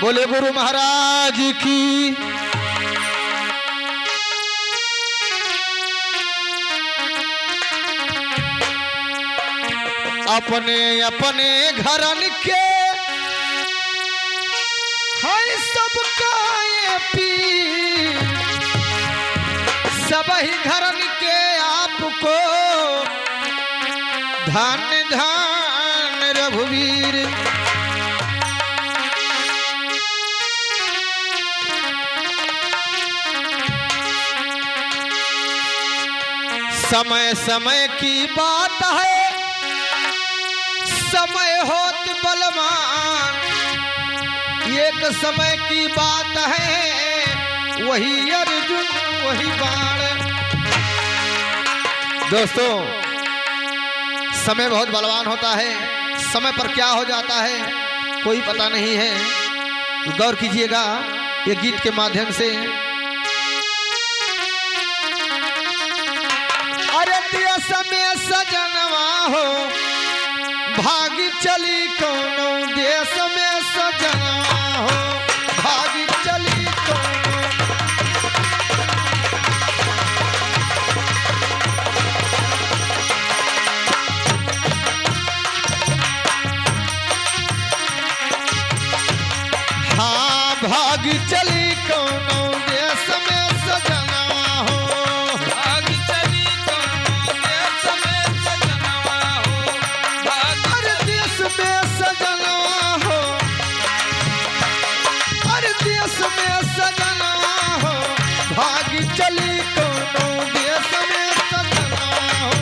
बोले गुरु महाराज की। अपने अपने घरन के है सबका ये पी, सब ही घरन के आपको धन धन रघुवीर। समय समय की बात है, समय होत बलवान, एक समय की बात है, वही अर्जुन वही बाण। दोस्तों, समय बहुत बलवान होता है, समय पर क्या हो जाता है कोई पता नहीं है। गौर कीजिएगा ये गीत के माध्यम से। अरे देश में सजनवा हो, भागी चली कोनो देश में सजनवा हो, भागी चली कोनो। हाँ भागी चली कोनो देश में सजनवा हो, भागी चली कोनो देश में सजनवा हो, अरे देश में सजनवा हो, अरे देश में सजनवा हो, भागी चली कोनो देश में सजनवा हो।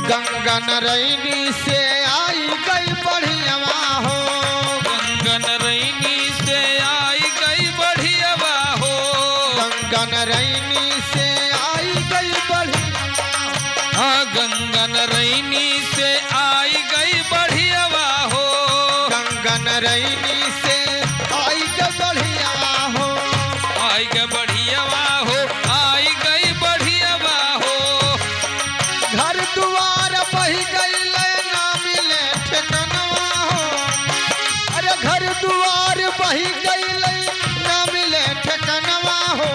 गंगा नरैनी से आई गई बढ़ियावा हो, गंगन रैनी से आई गई बढ़ियावा हो, गंगा नरैनी से आई गई बढ़ियावा हो। हाँ गंगन रैनी से आई गई बढ़ियावा हो, गंगा नरैनी से आई गई बढ़ियावा हो, आई गई बढ़ियावा हो, आई गई बढ़ियावा हो। घर दुआर बही गई ना मिले ठिकानवा हो, अरे घर दुआर बही गई ना मिले ठिकानवा हो,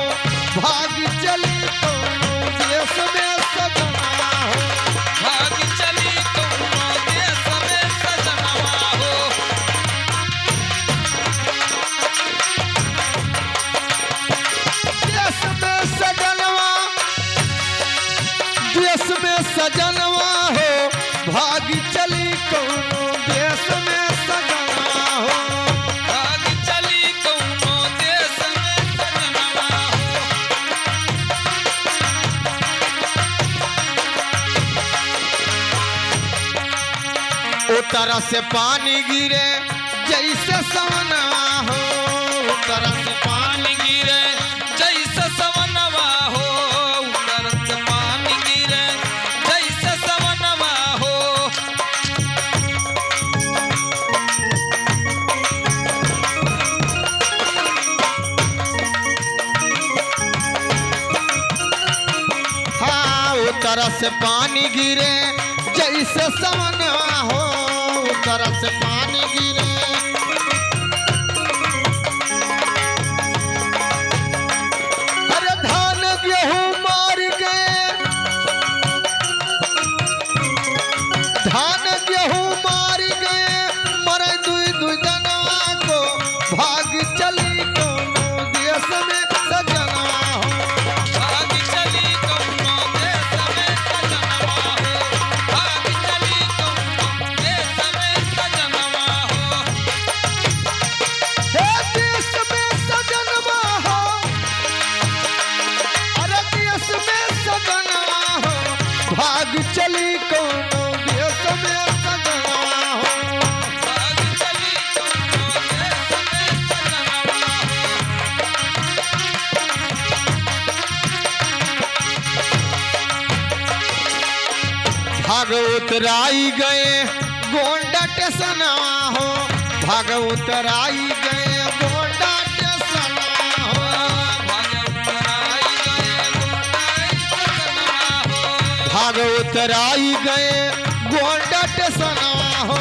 भागी चली कोनो देश में सजनवा हो, भागी चली कोनो देश में सजनवा हो, देश में सजनवा, देश में सजनवा हो, भागी चली कोनो देश में सजनवा हो। भागी चली कोनो देश में सजनवा हो। उतर से पानी गिरे जैसे सवनवा हो, उतर से पानी गिरे जैसे सवनवा हो, उतर से पानी गिरे जैसे सवनवा हो। हाँ उतर से पानी गिरे जैसे सवनवा हो, उतर से पानी गिरे। अरे धान गेहूं मार गए, धान गेहूं मार गए, मरे दुई दुई जनवा को, भाग चली कोनो देश में सजनवा हो, भागी चली कोनो देश में सजनवा हो, भागी चली कोनो देश में सजनवा भाग उतराई गए गोंडा टेसनवा हो, भाग उतराई गए गोंडा टेसनवा हो, भाग उतराई गए गोंडा टेसनवा हो।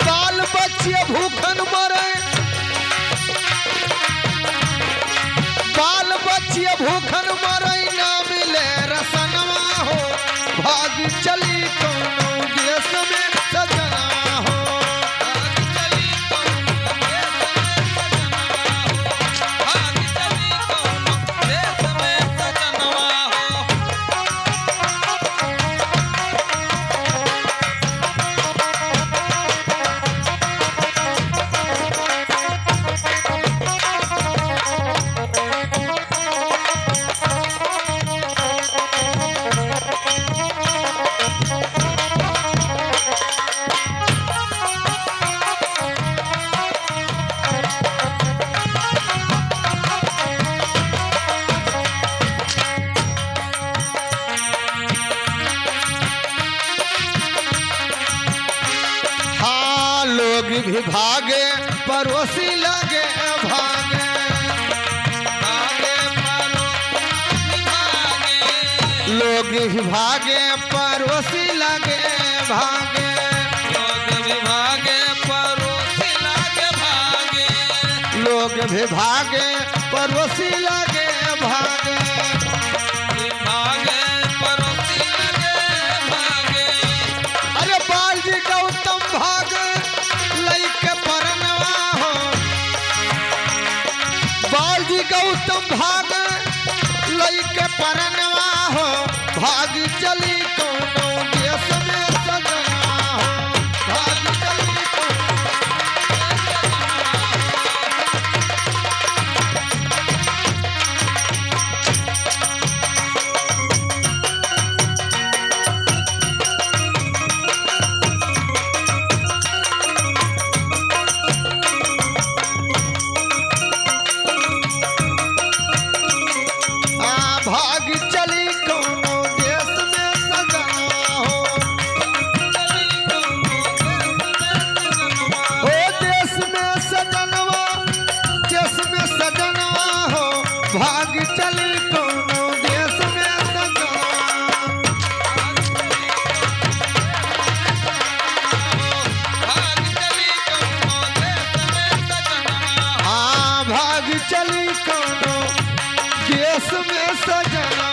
बाल बच्चे भूखन मरे, बाल बच्चे भूखन मरे ना मिले रसनवा हो, भाग चली कोनो देश में सजनवा हो, हाँ लोग भी भागे पड़ोसी लगे भागे, लोग भी भागे पड़ोसी लगे भागे, लोग भी भागे पड़ोसी लगे भागे, अरे बाल जी गौतम भाग लइके परनवा हो, बाल जी गौतम भाग लइके परनवा हो, भाग चली कोनो देश में सजनवा हो, भाग चली भाग चली कोनो देश में सजनवा हो, ओ देश में सजनवा, देश में सजनवा हो, भाग चली कोनो देश में सजनवा, हाँ भाग चली कोनो देश में सजना।